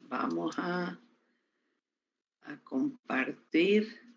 Vamos a compartir.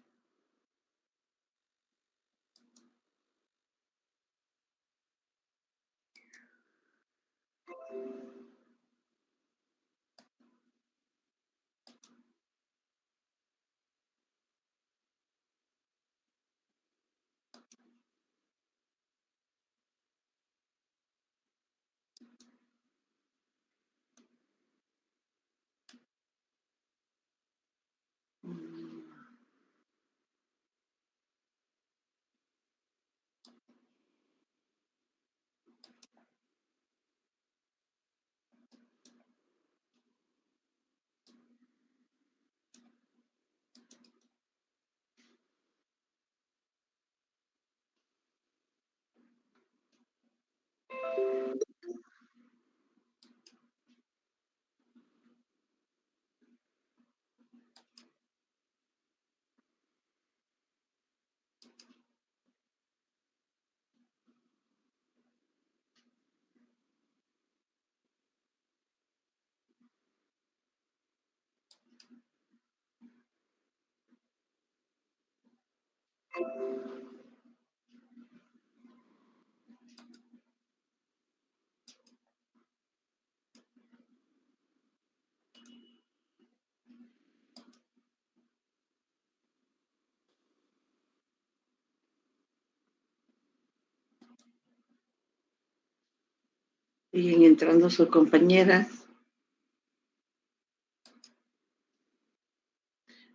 Siguen entrando sus compañeras.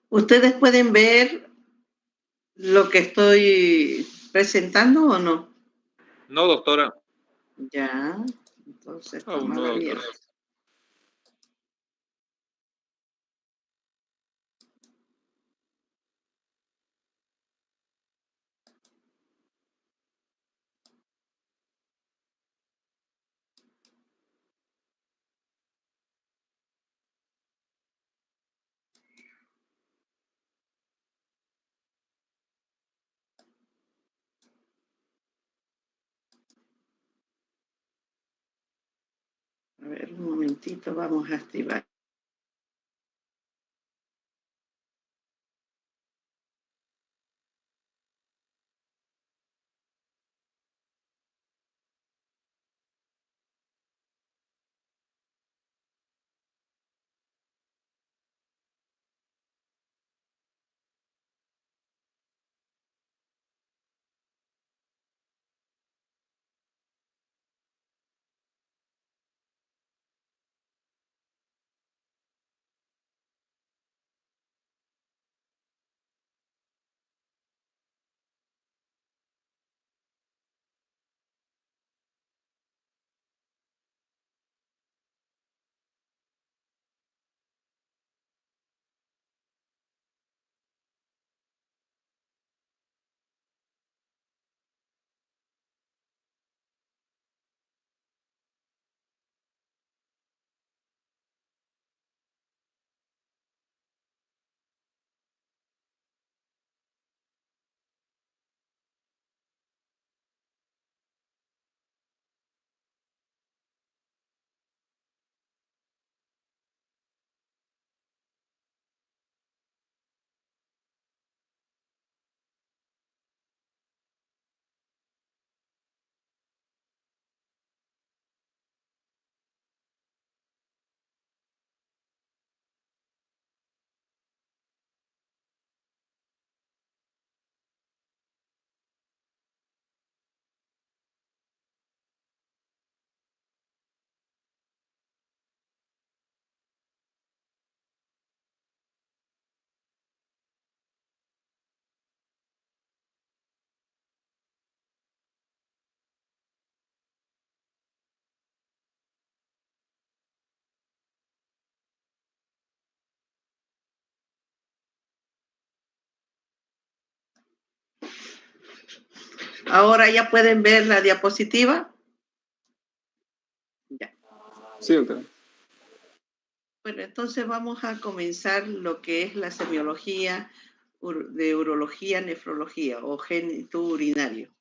¿Ustedes pueden ver lo que estoy presentando o no? No, doctora. Ya, entonces Aún estamos no, a la doctora. mierda. A ver, un momentito, vamos a activar. Ahora ya pueden ver la diapositiva. Ya. Sí, doctora. Bueno, entonces vamos a comenzar lo que es la semiología de urología, nefrología o genitourinario.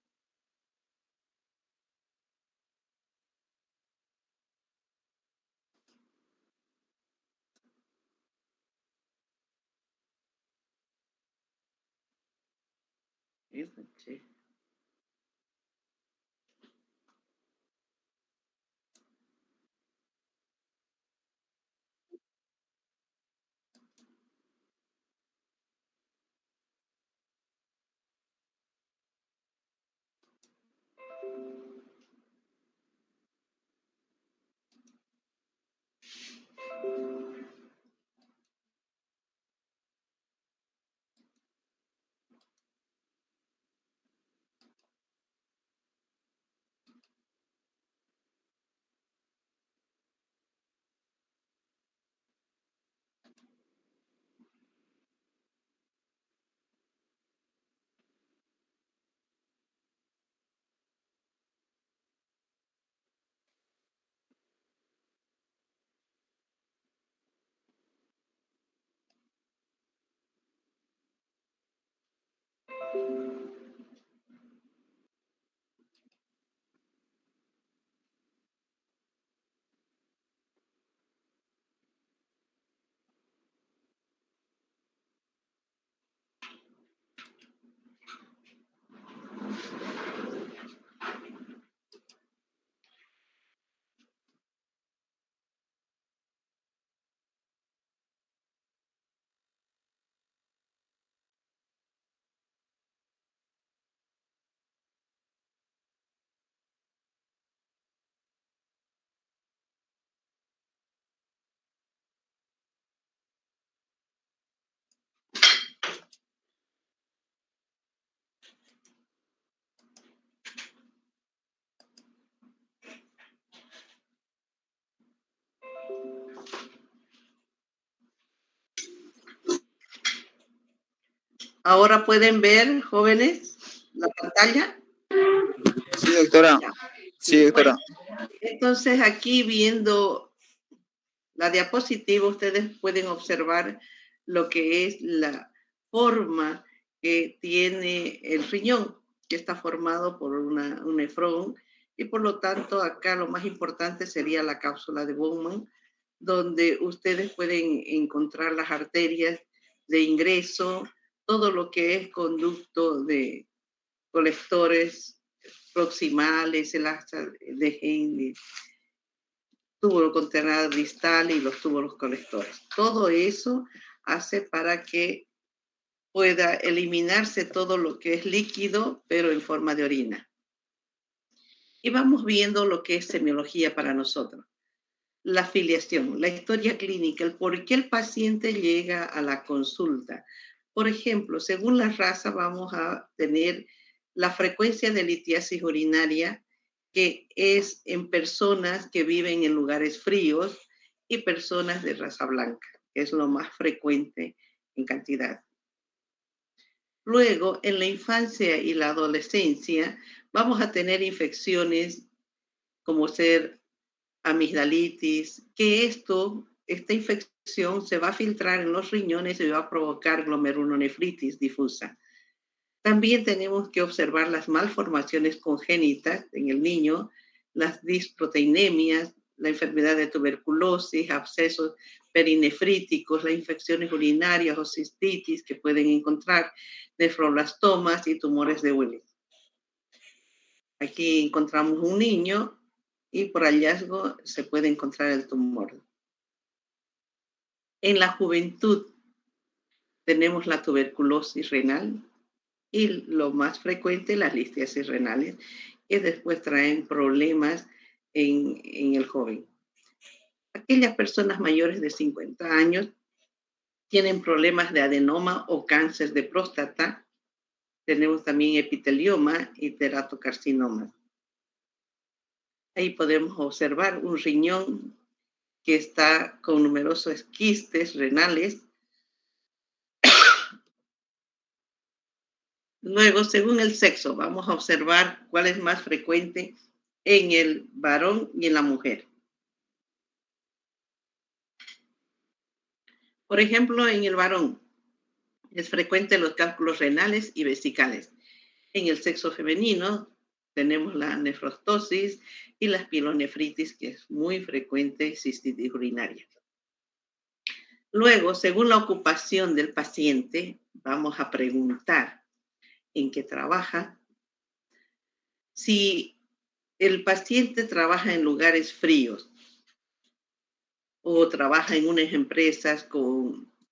Ahora pueden ver, jóvenes, la pantalla. Sí, doctora. Ya. Sí, doctora. Bueno, entonces, aquí viendo la diapositiva, ustedes pueden observar lo que es la forma que tiene el riñón, que está formado por un nefrón, y por lo tanto acá lo más importante sería la cápsula de Bowman, donde ustedes pueden encontrar las arterias de ingreso, todo lo que es conducto de colectores proximales, el asa de Henle, túbulo conterrado distal y los túbulos colectores. Todo eso hace para que pueda eliminarse todo lo que es líquido, pero en forma de orina. Y vamos viendo lo que es semiología para nosotros. La afiliación, la historia clínica, el por qué el paciente llega a la consulta. Por ejemplo, según la raza vamos a tener la frecuencia de litiasis urinaria, que es en personas que viven en lugares fríos y personas de raza blanca, que es lo más frecuente en cantidad. Luego, en la infancia y la adolescencia, vamos a tener infecciones como ser amigdalitis, que esta infección se va a filtrar en los riñones y va a provocar glomerulonefritis difusa. También tenemos que observar las malformaciones congénitas en el niño, las disproteinemias, la enfermedad de tuberculosis, abscesos perinefríticos, las infecciones urinarias o cistitis que pueden encontrar, nefroblastomas y tumores de Willis. Aquí encontramos un niño y por hallazgo se puede encontrar el tumor. En la juventud tenemos la tuberculosis renal y lo más frecuente, las listiasis renales, que después traen problemas en el joven. Aquellas personas mayores de 50 años tienen problemas de adenoma o cáncer de próstata. Tenemos también epitelioma y teratocarcinoma. Ahí podemos observar un riñón que está con numerosos quistes renales. Luego, según el sexo, vamos a observar cuál es más frecuente en el varón y en la mujer. Por ejemplo, en el varón es frecuente los cálculos renales y vesicales. En el sexo femenino tenemos la nefrostosis y la espilonefritis, que es muy frecuente, cistitis urinaria. Luego, según la ocupación del paciente, vamos a preguntar en que trabaja. Si el paciente trabaja en lugares fríos o trabaja en unas empresas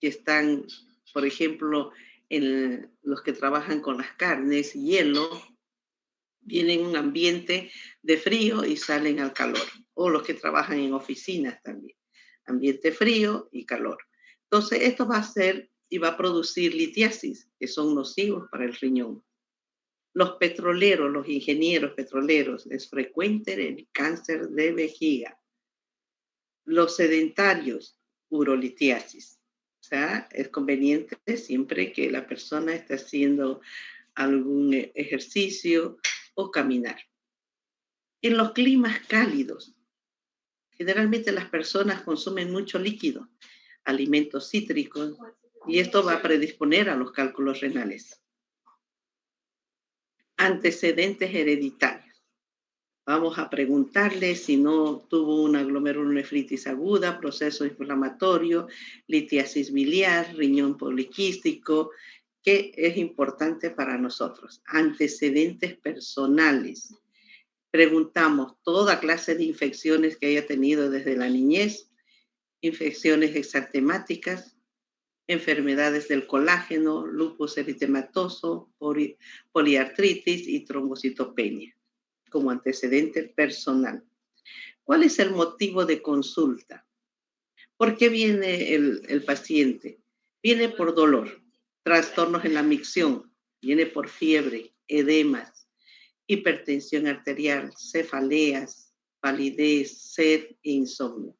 que están, por ejemplo, en los que trabajan con las carnes, hielo, vienen en un ambiente de frío y salen al calor. O los que trabajan en oficinas también, ambiente frío y calor. Entonces, esto va a hacer y va a producir litiasis, que son nocivos para el riñón. Los petroleros, los ingenieros petroleros, es frecuente el cáncer de vejiga. Los sedentarios, urolitiasis. O sea, es conveniente siempre que la persona esté haciendo algún ejercicio o caminar. En los climas cálidos, generalmente las personas consumen mucho líquido, alimentos cítricos, y esto va a predisponer a los cálculos renales. Antecedentes hereditarios. Vamos a preguntarle si no tuvo una glomerulonefritis aguda, proceso inflamatorio, litiasis biliar, riñón poliquístico, que es importante para nosotros. Antecedentes personales. Preguntamos toda clase de infecciones que haya tenido desde la niñez, infecciones exantemáticas, enfermedades del colágeno, lupus eritematoso, poliartritis y trombocitopenia, como antecedente personal. ¿Cuál es el motivo de consulta? ¿Por qué viene el paciente? Viene por dolor, trastornos en la micción, viene por fiebre, edemas, hipertensión arterial, cefaleas, palidez, sed e insomnio.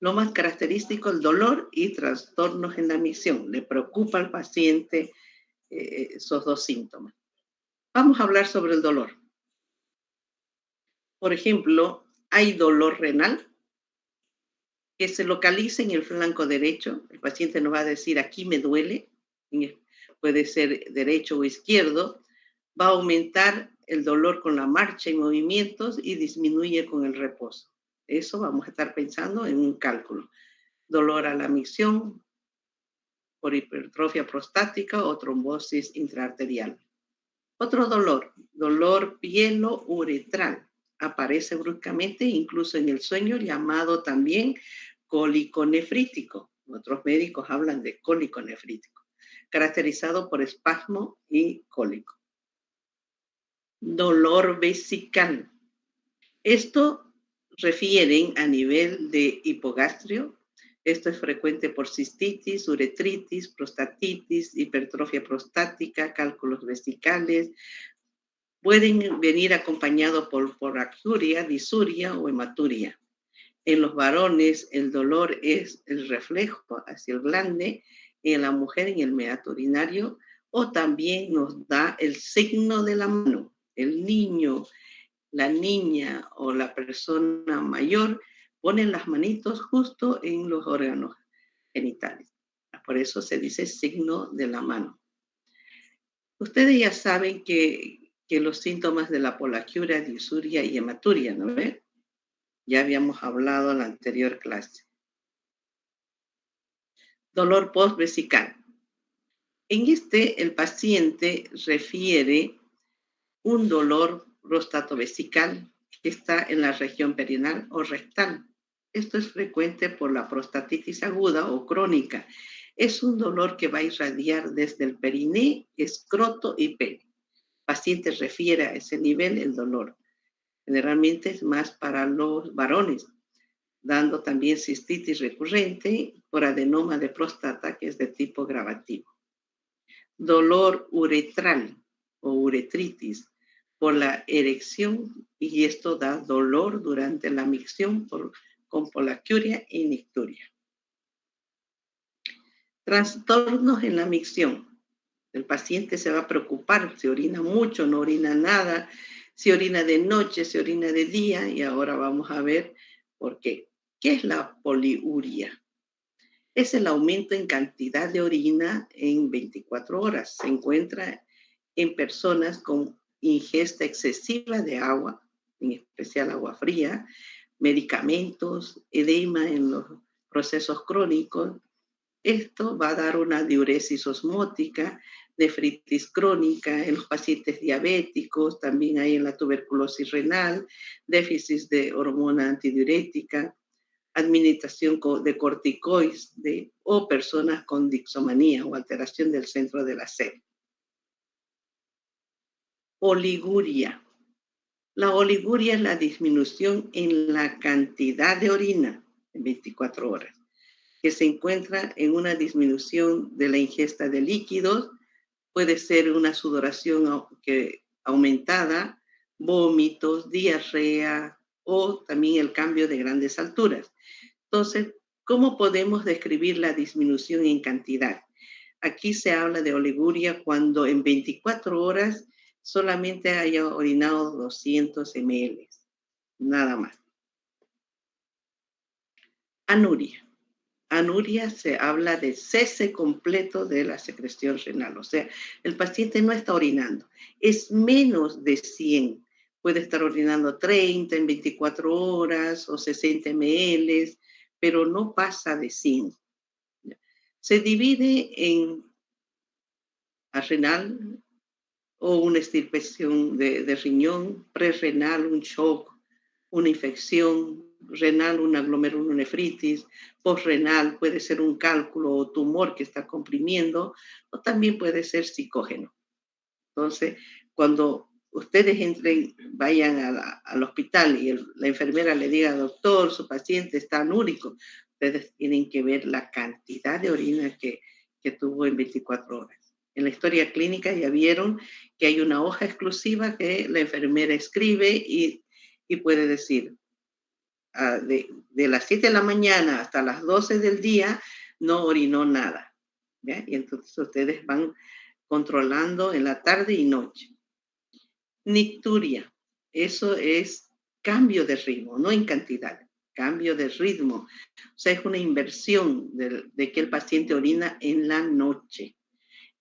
Lo más característico, el dolor y trastornos en la micción. Le preocupa al paciente esos dos síntomas. Vamos a hablar sobre el dolor. Por ejemplo, hay dolor renal que se localiza en el flanco derecho. El paciente nos va a decir, aquí me duele, puede ser derecho o izquierdo. Va a aumentar el dolor con la marcha y movimientos y disminuye con el reposo. Eso vamos a estar pensando en un cálculo. Dolor a la micción por hipertrofia prostática o trombosis intraarterial. Otro dolor pielo-uretral. Aparece bruscamente, incluso en el sueño, llamado también cólico nefrítico. Otros médicos hablan de cólico nefrítico, caracterizado por espasmo y cólico. Dolor vesical. Esto refieren a nivel de hipogastrio. Esto es frecuente por cistitis, uretritis, prostatitis, hipertrofia prostática, cálculos vesicales. Pueden venir acompañados por poracturia, disuria o hematuria. En los varones, el dolor es el reflejo hacia el glande, en la mujer en el meato urinario, o también nos da el signo de la mano. El niño, la niña o la persona mayor ponen las manitos justo en los órganos genitales. Por eso se dice signo de la mano. Ustedes ya saben que los síntomas de la polaquiuria, disuria y hematuria, ¿no ven? Ya habíamos hablado en la anterior clase. Dolor postvesical. En el paciente refiere un dolor prostatovesical que está en la región perineal o rectal. Esto es frecuente por la prostatitis aguda o crónica. Es un dolor que va a irradiar desde el periné, escroto y pene. El paciente refiere a ese nivel el dolor. Generalmente es más para los varones, dando también cistitis recurrente por adenoma de próstata, que es de tipo gravativo. Dolor uretral o uretritis por la erección, y esto da dolor durante la micción con polaquiuria y nicturia. Trastornos en la micción. El paciente se va a preocupar si orina mucho, no orina nada, si orina de noche, si orina de día, y ahora vamos a ver por qué. ¿Qué es la poliuria? Es el aumento en cantidad de orina en 24 horas. Se encuentra en personas con ingesta excesiva de agua, en especial agua fría, medicamentos, edema en los procesos crónicos. Esto va a dar una diuresis osmótica, nefritis crónica en los pacientes diabéticos, también hay en la tuberculosis renal, déficit de hormona antidiurética, administración de corticoides o personas con dixomanía o alteración del centro de la sed. Oliguria. La oliguria es la disminución en la cantidad de orina en 24 horas, que se encuentra en una disminución de la ingesta de líquidos. Puede ser una sudoración aumentada, vómitos, diarrea o también el cambio de grandes alturas. Entonces, ¿cómo podemos describir la disminución en cantidad? Aquí se habla de oliguria cuando en 24 horas solamente haya orinado 200 ml, nada más. Anuria. Anuria se habla de cese completo de la secreción renal, o sea, el paciente no está orinando, es menos de 100, puede estar orinando 30 en 24 horas o 60 ml, pero no pasa de 100. Se divide en renal o una extirpación de riñón, prerrenal, un shock, una infección renal, una glomerulonefritis, postrenal, puede ser un cálculo o tumor que está comprimiendo, o también puede ser psicógeno. Entonces, cuando ustedes entren, vayan al hospital y la enfermera le diga, doctor, su paciente está anúrico, ustedes tienen que ver la cantidad de orina que tuvo en 24 horas. En la historia clínica ya vieron que hay una hoja exclusiva que la enfermera escribe y puede decir, de las 7 de la mañana hasta las 12 del día no orinó nada. ¿Ya? Y entonces ustedes van controlando en la tarde y noche. Nicturia, eso es cambio de ritmo, no en cantidad, cambio de ritmo. O sea, es una inversión de que el paciente orina en la noche.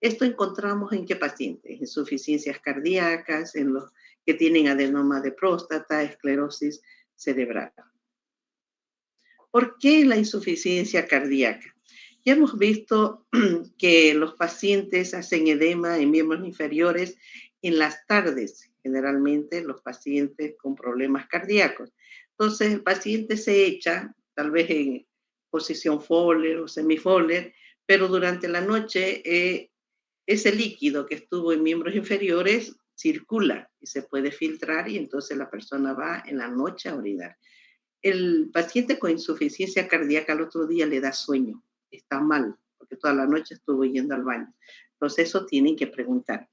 Esto encontramos en qué pacientes, insuficiencias cardíacas, en los que tienen adenoma de próstata, esclerosis cerebral. ¿Por qué la insuficiencia cardíaca? Ya hemos visto que los pacientes hacen edema en miembros inferiores en las tardes, generalmente los pacientes con problemas cardíacos. Entonces el paciente se echa, tal vez en posición Fowler o semi-Fowler, pero durante la noche ese líquido que estuvo en miembros inferiores circula y se puede filtrar y entonces la persona va en la noche a orinar. El paciente con insuficiencia cardíaca al otro día le da sueño, está mal, porque toda la noche estuvo yendo al baño. Entonces eso tienen que preguntar.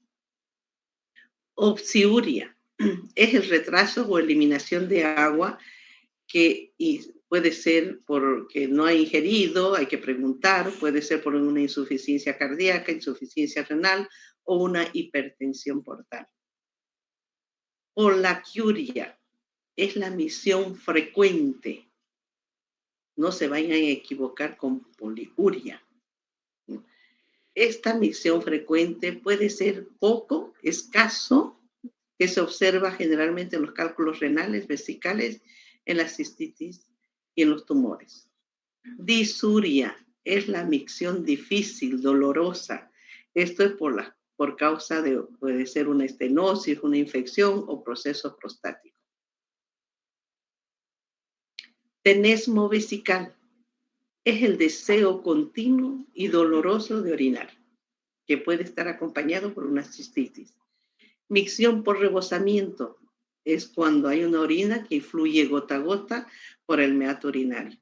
Obsiuria es el retraso o eliminación de agua que puede ser porque no ha ingerido, hay que preguntar, puede ser por una insuficiencia cardíaca, insuficiencia renal o una hipertensión portal. Polaquiuria es la misión frecuente. No se vayan a equivocar con poliuria. Esta misión frecuente puede ser poco, escaso, que se observa generalmente en los cálculos renales, vesicales, en la cistitis y en los tumores. Disuria es la micción difícil, dolorosa. Esto es por causa de, puede ser una estenosis, una infección o proceso prostático. Tenesmo vesical es el deseo continuo y doloroso de orinar, que puede estar acompañado por una cistitis. Micción por rebosamiento es cuando hay una orina que fluye gota a gota por el meato urinario.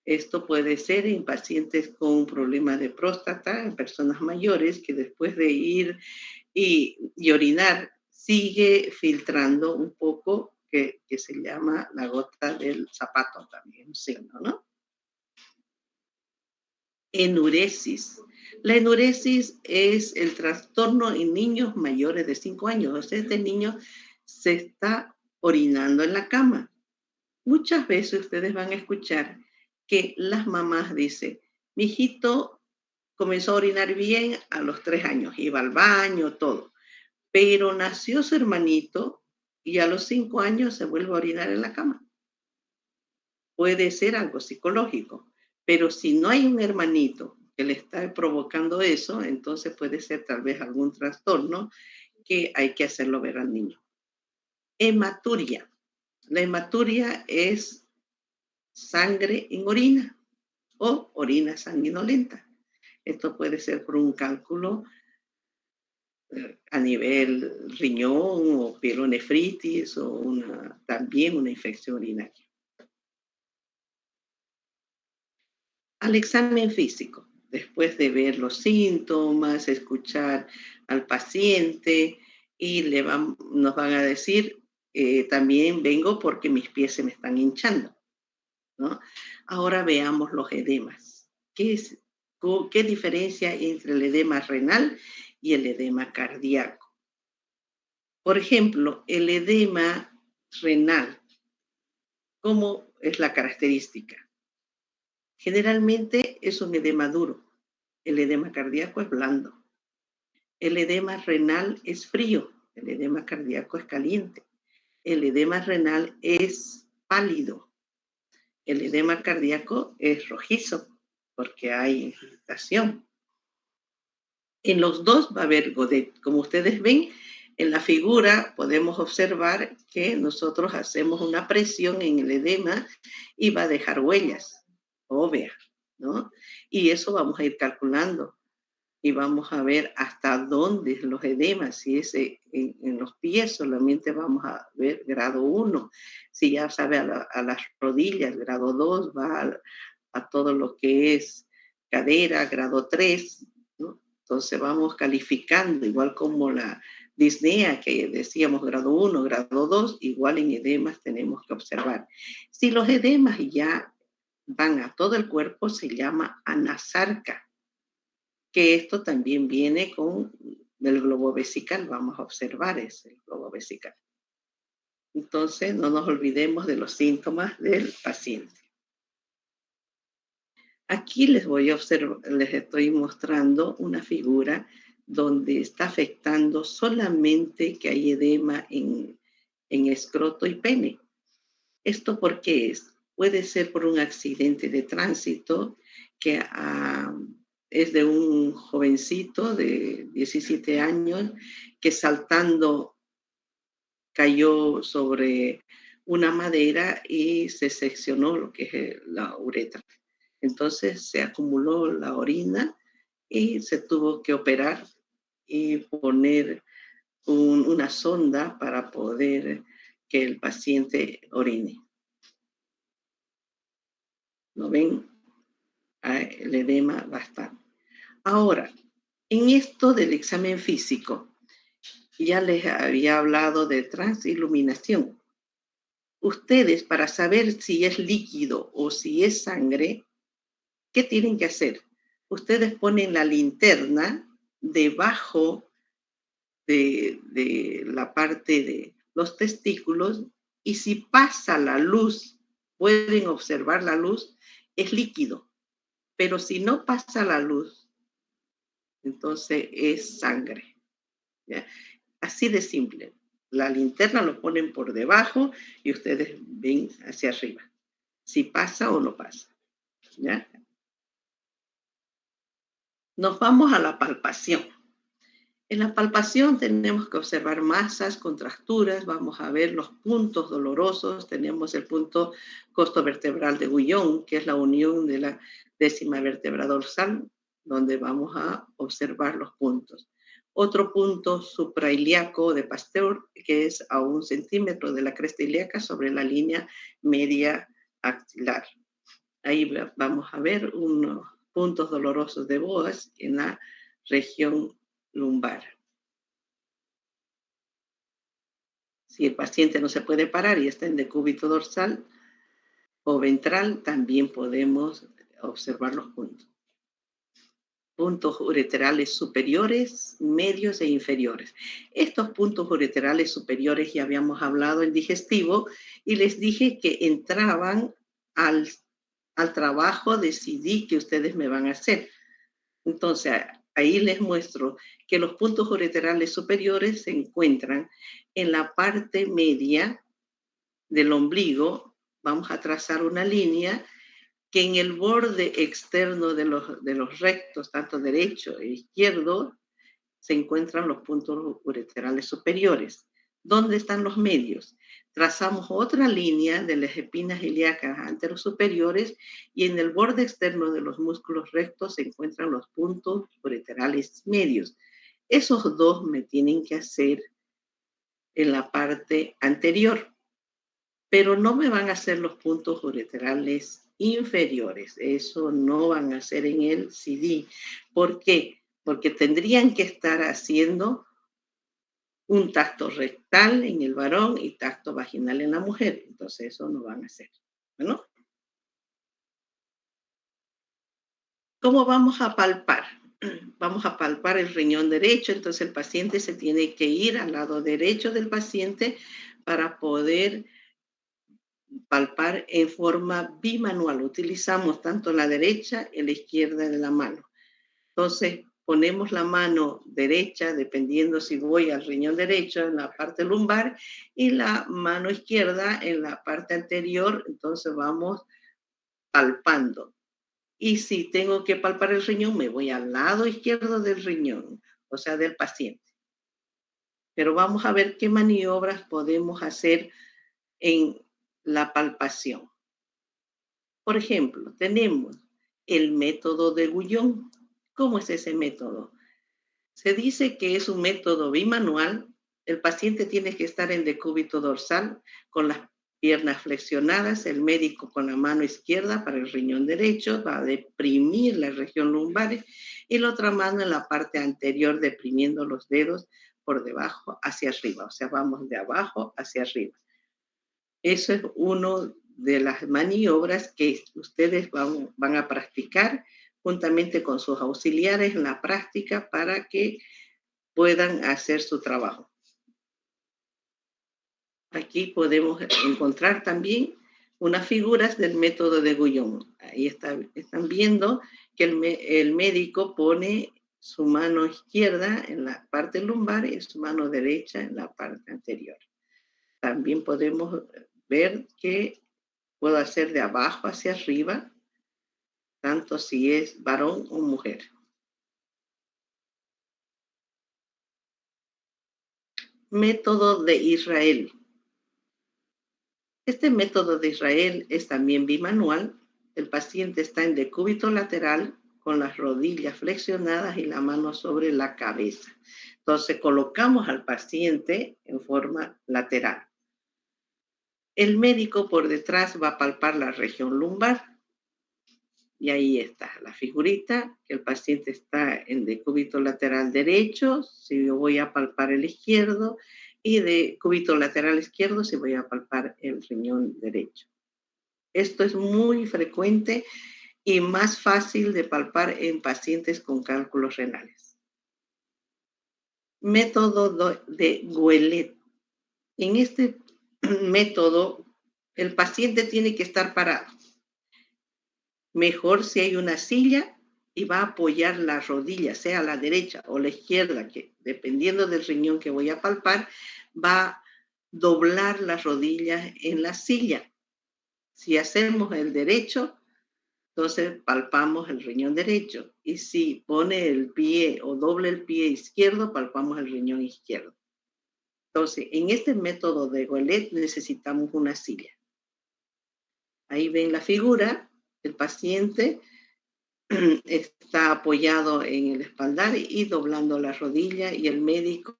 Esto puede ser en pacientes con problemas de próstata, en personas mayores que después de ir y orinar sigue filtrando un poco, que se llama la gota del zapato también, ¿sí o no? Enuresis. La enuresis es el trastorno en niños mayores de 5 años. O sea, este niño se está orinando en la cama. Muchas veces ustedes van a escuchar que las mamás dicen, mi hijito comenzó a orinar bien a los 3 años, iba al baño, todo. Pero nació su hermanito y a los 5 años se vuelve a orinar en la cama. Puede ser algo psicológico, pero si no hay un hermanito que le está provocando eso, entonces puede ser tal vez algún trastorno que hay que hacerlo ver al niño. Hematuria. La hematuria es sangre en orina o orina sanguinolenta. Esto puede ser por un cálculo a nivel riñón o pielonefritis o también una infección urinaria. Al examen físico, después de ver los síntomas, escuchar al paciente y nos van a decir, también vengo porque mis pies se me están hinchando, ¿no? Ahora veamos los edemas. ¿Qué diferencia hay entre el edema renal y el edema cardíaco? Por ejemplo, el edema renal, ¿cómo es la característica? Generalmente es un edema duro. El edema cardíaco es blando. El edema renal es frío. El edema cardíaco es caliente. El edema renal es pálido. El edema cardíaco es rojizo porque hay irritación. En los dos va a haber godet. Como ustedes ven, en la figura podemos observar que nosotros hacemos una presión en el edema y va a dejar huellas, obvia, ¿no? Y eso vamos a ir calculando y vamos a ver hasta dónde los edemas. Si es en los pies, solamente vamos a ver grado 1. Si ya sabe a las rodillas, grado 2, va a todo lo que es cadera, grado 3, ¿no? Entonces vamos calificando, igual como la disnea que decíamos grado 1, grado 2, igual en edemas tenemos que observar. Si los edemas ya van a todo el cuerpo, se llama anasarca, que esto también viene con el globo vesical. Vamos a observar ese globo vesical. Entonces, no nos olvidemos de los síntomas del paciente. Aquí les estoy mostrando una figura donde está afectando solamente que hay edema en escroto y pene. ¿Esto por qué es? Puede ser por un accidente de tránsito que es de un jovencito de 17 años que saltando cayó sobre una madera y se seccionó lo que es la uretra. Entonces se acumuló la orina y se tuvo que operar y poner una sonda para poder que el paciente orine. ¿Lo ven? El edema bastante. Ahora, en esto del examen físico, ya les había hablado de transiluminación. Ustedes, para saber si es líquido o si es sangre, ¿qué tienen que hacer? Ustedes ponen la linterna debajo de la parte de los testículos y si pasa la luz, pueden observar la luz, es líquido. Pero si no pasa la luz, entonces es sangre, ¿ya? Así de simple. La linterna lo ponen por debajo y ustedes ven hacia arriba. Si pasa o no pasa, ¿ya? Nos vamos a la palpación. En la palpación tenemos que observar masas, contracturas, vamos a ver los puntos dolorosos. Tenemos el punto costovertebral de Guyon, que es la unión de la 10ª vértebra dorsal, donde vamos a observar los puntos. Otro punto suprailíaco de Pasteur, que es a 1 centímetro de la cresta ilíaca sobre la línea media axilar. Ahí vamos a ver unos puntos dolorosos de Boas en la región lumbar. Si el paciente no se puede parar y está en decúbito dorsal o ventral, también podemos observar los puntos. Puntos ureterales superiores, medios e inferiores. Estos puntos ureterales superiores ya habíamos hablado en digestivo y les dije que entraban al trabajo de CD que ustedes me van a hacer. Entonces, ahí les muestro que los puntos ureterales superiores se encuentran en la parte media del ombligo. Vamos a trazar una línea que en el borde externo de los rectos, tanto derecho e izquierdo, se encuentran los puntos ureterales superiores. ¿Dónde están los medios? Trazamos otra línea de las espinas ilíacas anterosuperiores y en el borde externo de los músculos rectos se encuentran los puntos ureterales medios. Esos dos me tienen que hacer en la parte anterior, pero no me van a hacer los puntos ureterales inferiores. Eso no van a hacer en el CD. ¿Por qué? Porque tendrían que estar haciendo un tacto rectal en el varón y tacto vaginal en la mujer. Entonces, eso no van a hacer. Bueno, ¿cómo vamos a palpar? Vamos a palpar el riñón derecho. Entonces, el paciente se tiene que ir al lado derecho del paciente para poder palpar en forma bimanual. Utilizamos tanto la derecha y la izquierda de la mano. Entonces, ponemos la mano derecha, dependiendo si voy al riñón derecho, en la parte lumbar, y la mano izquierda en la parte anterior. Entonces, vamos palpando. Y si tengo que palpar el riñón, me voy al lado izquierdo del riñón, o sea, del paciente. Pero vamos a ver qué maniobras podemos hacer en la palpación. Por ejemplo, tenemos el método de Guyon. ¿Cómo es ese método? Se dice que es un método bimanual. El paciente tiene que estar en decúbito dorsal con las piernas flexionadas, el médico con la mano izquierda para el riñón derecho va a deprimir la región lumbar y la otra mano en la parte anterior deprimiendo los dedos por debajo hacia arriba. O sea, vamos de abajo hacia arriba. Eso es uno de las maniobras que ustedes van a practicar juntamente con sus auxiliares en la práctica para que puedan hacer su trabajo. Aquí podemos encontrar también unas figuras del método de Guyon. Ahí están viendo que el médico pone su mano izquierda en la parte lumbar y su mano derecha en la parte anterior. También podemos ver que puedo hacer de abajo hacia arriba, tanto si es varón o mujer. Método de Israel. Este método de Israel es también bimanual. El paciente está en decúbito lateral con las rodillas flexionadas y la mano sobre la cabeza. Entonces colocamos al paciente en forma lateral. El médico por detrás va a palpar la región lumbar. Y ahí está la figurita, que el paciente está en decúbito lateral derecho, si yo voy a palpar el izquierdo, y de cúbito lateral izquierdo si voy a palpar el riñón derecho. Esto es muy frecuente y más fácil de palpar en pacientes con cálculos renales. Método de Gouelet. En este método, el paciente tiene que estar parado. Mejor si hay una silla y va a apoyar la rodilla, sea a la derecha o la izquierda, que dependiendo del riñón que voy a palpar, va a doblar las rodillas en la silla. Si hacemos el derecho, entonces palpamos el riñón derecho. Y si pone el pie o doble el pie izquierdo, palpamos el riñón izquierdo. Entonces, en este método de Gouelet necesitamos una silla. Ahí ven la figura, el paciente está apoyado en el espaldar y doblando la rodilla y el médico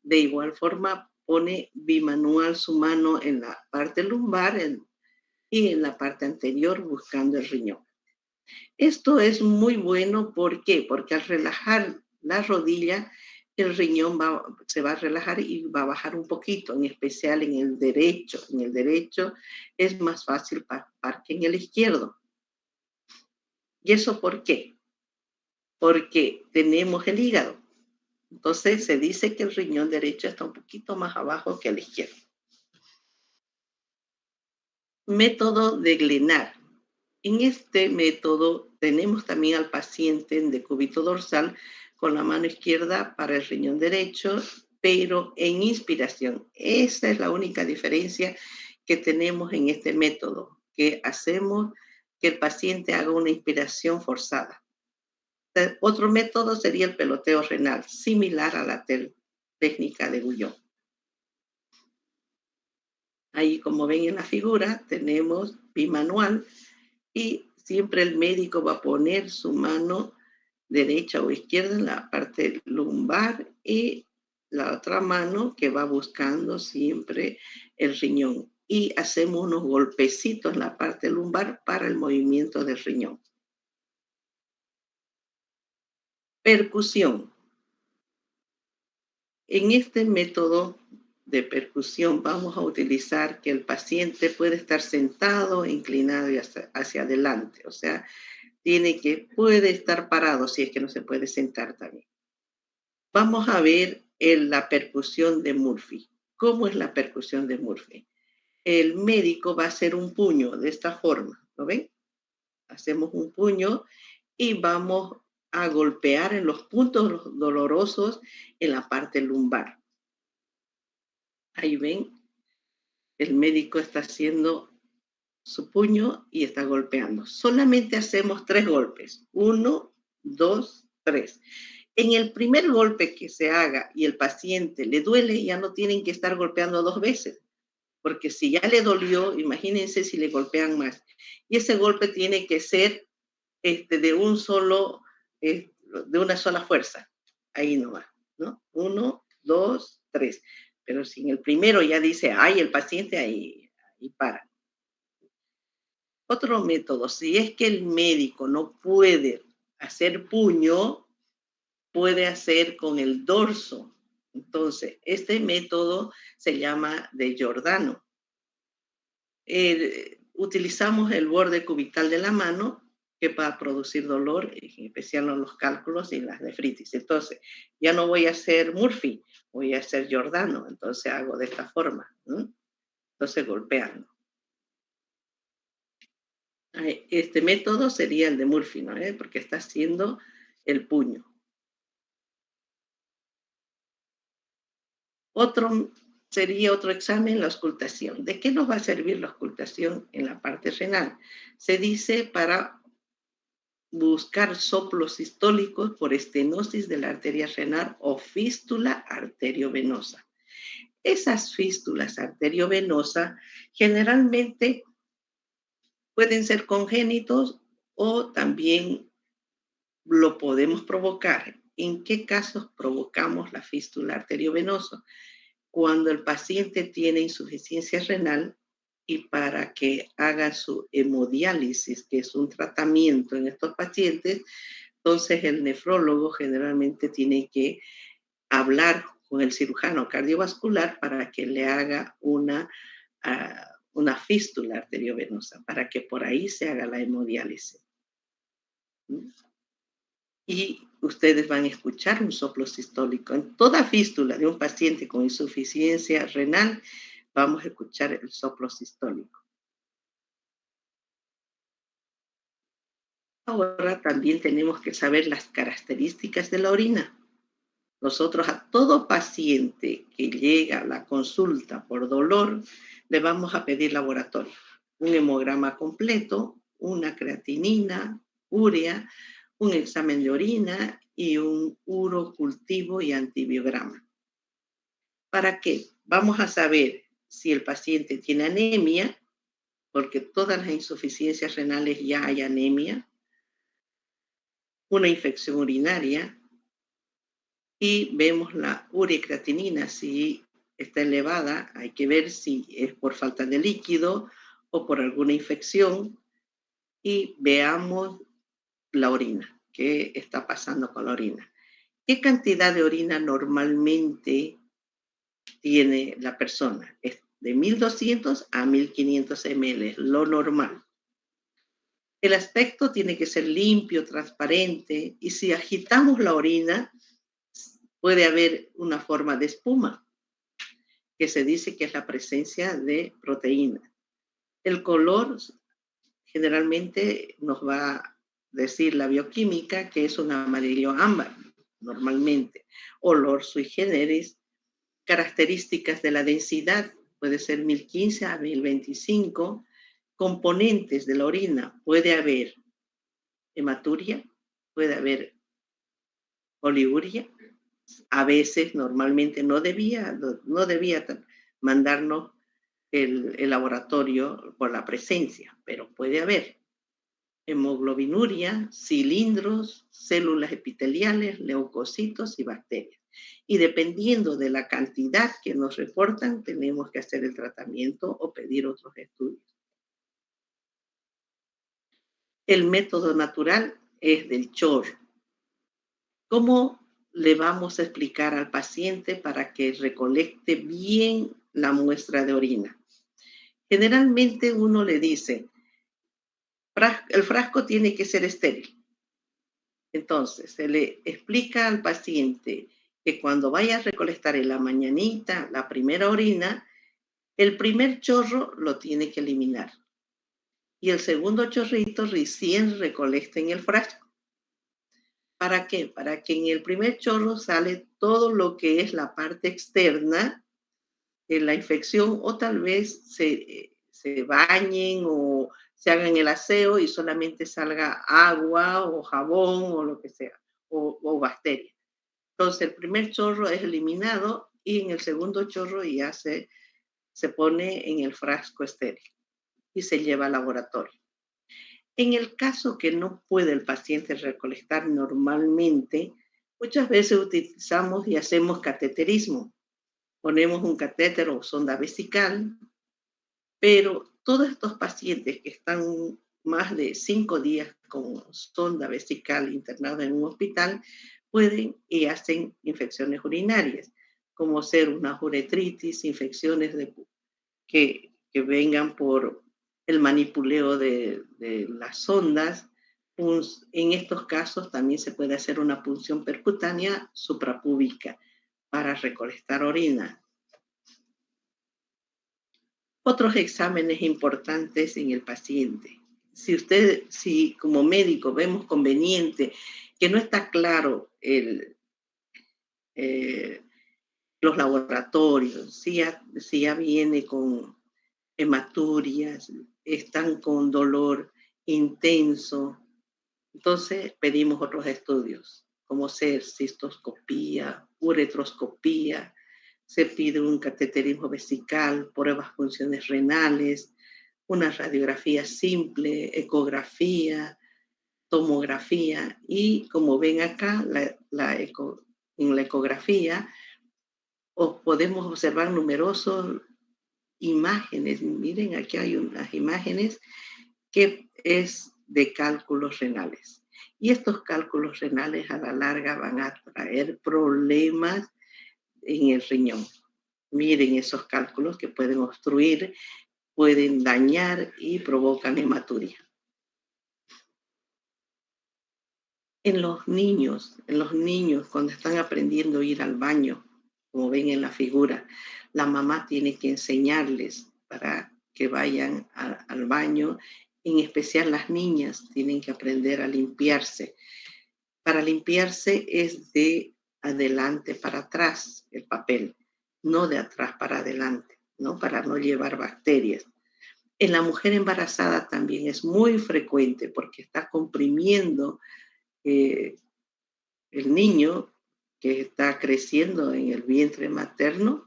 de igual forma pone bimanual su mano en la parte lumbar y en la parte anterior buscando el riñón. Esto es muy bueno, ¿por qué? Porque al relajar la rodilla, el riñón se va a relajar y va a bajar un poquito, en especial en el derecho. En el derecho es más fácil palpar que en el izquierdo. ¿Y eso por qué? Porque tenemos el hígado. Entonces se dice que el riñón derecho está un poquito más abajo que el izquierdo. Método de Glenard. En este método tenemos también al paciente en decúbito dorsal con la mano izquierda para el riñón derecho, pero en inspiración. Esa es la única diferencia que tenemos en este método, que hacemos que que el paciente haga una inspiración forzada. Otro método sería el peloteo renal, similar a la técnica de Guyon. Ahí, como ven en la figura, tenemos bimanual y siempre el médico va a poner su mano derecha o izquierda en la parte lumbar y la otra mano que va buscando siempre el riñón. Y hacemos unos golpecitos en la parte lumbar para el movimiento del riñón. Percusión. En este método de percusión vamos a utilizar que el paciente puede estar sentado, inclinado y hacia adelante. O sea, puede estar parado si es que no se puede sentar también. Vamos a ver la percusión de Murphy. ¿Cómo es la percusión de Murphy? El médico va a hacer un puño de esta forma, ¿lo ven? Hacemos un puño y vamos a golpear en los puntos dolorosos en la parte lumbar. Ahí ven, el médico está haciendo su puño y está golpeando. Solamente hacemos 3 golpes. 1, 2, 3. En el primer golpe que se haga y el paciente le duele, ya no tienen que estar golpeando 2 veces. Porque si ya le dolió, imagínense si le golpean más. Y ese golpe tiene que ser de una sola fuerza. Ahí nomás, ¿no? 1, 2, 3. Pero si en el primero ya dice, ay, el paciente ahí para. Otro método, si es que el médico no puede hacer puño, puede hacer con el dorso. Entonces, este método se llama de Giordano. Utilizamos el borde cubital de la mano que va a producir dolor, en especial en los cálculos y las nefritis. Entonces, ya no voy a hacer Murphy, voy a hacer Giordano. Entonces, hago de esta forma, ¿no? Entonces, golpeando. Este método sería el de Murphy, ¿no? Porque está haciendo el puño. Sería otro examen, la auscultación. ¿De qué nos va a servir la auscultación en la parte renal? Se dice para buscar soplos sistólicos por estenosis de la arteria renal o fístula arteriovenosa. Esas fístulas arteriovenosas generalmente pueden ser congénitos o también lo podemos provocar. ¿En qué casos provocamos la fístula arteriovenosa? Cuando el paciente tiene insuficiencia renal y para que haga su hemodiálisis, que es un tratamiento en estos pacientes, entonces el nefrólogo generalmente tiene que hablar con el cirujano cardiovascular para que le haga una fístula arteriovenosa, para que por ahí se haga la hemodiálisis. Y ustedes van a escuchar un soplo sistólico. En toda fístula de un paciente con insuficiencia renal, vamos a escuchar el soplo sistólico. Ahora también tenemos que saber las características de la orina. Nosotros a todo paciente que llega a la consulta por dolor, le vamos a pedir laboratorio. Un hemograma completo, una creatinina, urea, un examen de orina y un urocultivo y antibiograma. ¿Para qué? Vamos a saber si el paciente tiene anemia, porque todas las insuficiencias renales ya hay anemia, una infección urinaria, y vemos la ureacreatinina, si está elevada, hay que ver si es por falta de líquido o por alguna infección, y veamos la orina, qué está pasando con la orina. ¿Qué cantidad de orina normalmente tiene la persona? Es de 1200 a 1500 ml, lo normal. El aspecto tiene que ser limpio, transparente, y si agitamos la orina, puede haber una forma de espuma, que se dice que es la presencia de proteína. El color generalmente nos va a decir la bioquímica que es un amarillo ámbar, normalmente. Olor sui generis, características de la densidad, puede ser 1015 a 1025, componentes de la orina puede haber hematuria, puede haber oliuria. A veces, normalmente no debía mandarnos el laboratorio por la presencia, pero puede haber hemoglobinuria, cilindros, células epiteliales, leucocitos y bacterias. Y dependiendo de la cantidad que nos reportan, tenemos que hacer el tratamiento o pedir otros estudios. El método natural es del chorro. ¿Cómo le vamos a explicar al paciente para que recolecte bien la muestra de orina? Generalmente uno le dice, el frasco tiene que ser estéril. Entonces, se le explica al paciente que cuando vaya a recolectar en la mañanita la primera orina, el primer chorro lo tiene que eliminar. Y el segundo chorrito recién recolecta en el frasco. ¿Para qué? Para que en el primer chorro sale todo lo que es la parte externa de la infección, o tal vez se bañen o se hagan el aseo y solamente salga agua o jabón o lo que sea, o bacterias. Entonces el primer chorro es eliminado y en el segundo chorro ya se pone en el frasco estéril y se lleva al laboratorio. En el caso que no puede el paciente recolectar normalmente, muchas veces utilizamos y hacemos cateterismo. Ponemos un catéter o sonda vesical, pero todos estos pacientes que están más de 5 días con sonda vesical internados en un hospital pueden y hacen infecciones urinarias, como ser una uretritis, infecciones que vengan por el manipuleo de las sondas. En estos casos también se puede hacer una punción percutánea suprapúbica para recolectar orina. Otros exámenes importantes en el paciente. Si como médico vemos conveniente que no está claro los laboratorios, si ya viene con hematurias, están con dolor intenso, entonces pedimos otros estudios, como ser cistoscopía, uretroscopía, se pide un cateterismo vesical, pruebas funciones renales, una radiografía simple, ecografía, tomografía y como ven acá, en la ecografía podemos observar numerosas imágenes. Miren, aquí hay unas imágenes que es de cálculos renales. Y estos cálculos renales a la larga van a traer problemas en el riñón. Miren esos cálculos que pueden obstruir, pueden dañar y provocan hematuria. En los niños cuando están aprendiendo a ir al baño, como ven en la figura, la mamá tiene que enseñarles para que vayan al baño. En especial las niñas tienen que aprender a limpiarse. Para limpiarse es de adelante para atrás el papel, no de atrás para adelante, ¿no? Para no llevar bacterias. En la mujer embarazada también es muy frecuente porque está comprimiendo el niño que está creciendo en el vientre materno,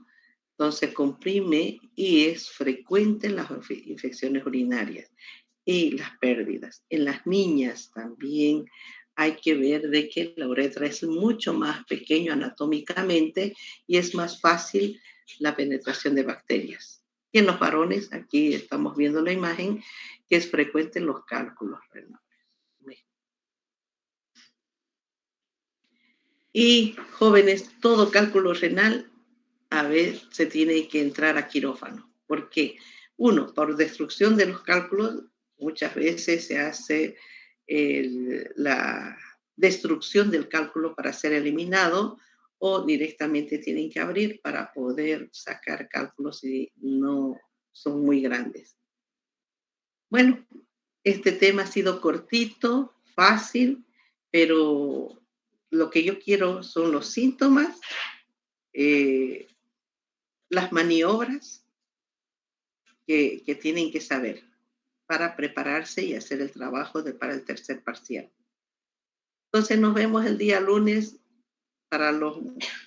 entonces comprime y es frecuente las infecciones urinarias y las pérdidas. En las niñas también hay que ver de que la uretra es mucho más pequeño anatómicamente y es más fácil la penetración de bacterias. Y en los varones, aquí estamos viendo la imagen, que es frecuente en los cálculos renales. Y jóvenes, todo cálculo renal a veces se tiene que entrar a quirófano. ¿Por qué? Uno, por destrucción de los cálculos, muchas veces se hace la destrucción del cálculo para ser eliminado o directamente tienen que abrir para poder sacar cálculos si no son muy grandes. Bueno, este tema ha sido cortito, fácil, pero lo que yo quiero son los síntomas, las maniobras que tienen que saber. para prepararse y hacer el trabajo para el tercer parcial. Entonces nos vemos el día lunes para los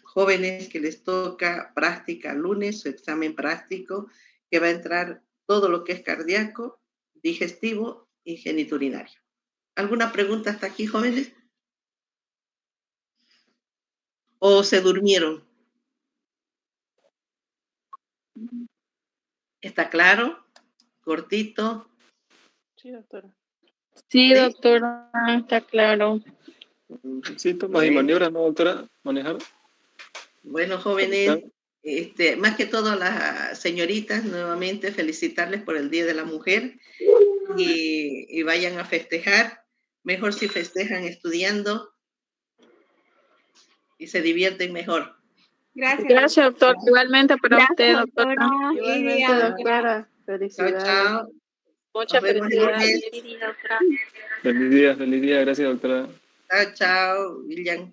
jóvenes que les toca práctica lunes, su examen práctico, que va a entrar todo lo que es cardíaco, digestivo y geniturinario. ¿Alguna pregunta hasta aquí, jóvenes? ¿O se durmieron? ¿Está claro? ¿Cortito? Sí, doctora. Sí, doctora, está claro. Síntomas y maniobras, ¿no, doctora? Manejar. Bueno, jóvenes, más que todo las señoritas, nuevamente felicitarles por el Día de la Mujer y vayan a festejar. Mejor si festejan estudiando y se divierten mejor. Gracias. Gracias, doctor. Igualmente para Gracias, usted, doctora. doctora. Igualmente, doctora. Felicidades. Chao, chao. Muchas Nos vemos el felicidades. lunes. Doctora. Feliz día, gracias, doctora. Chao, chao, William.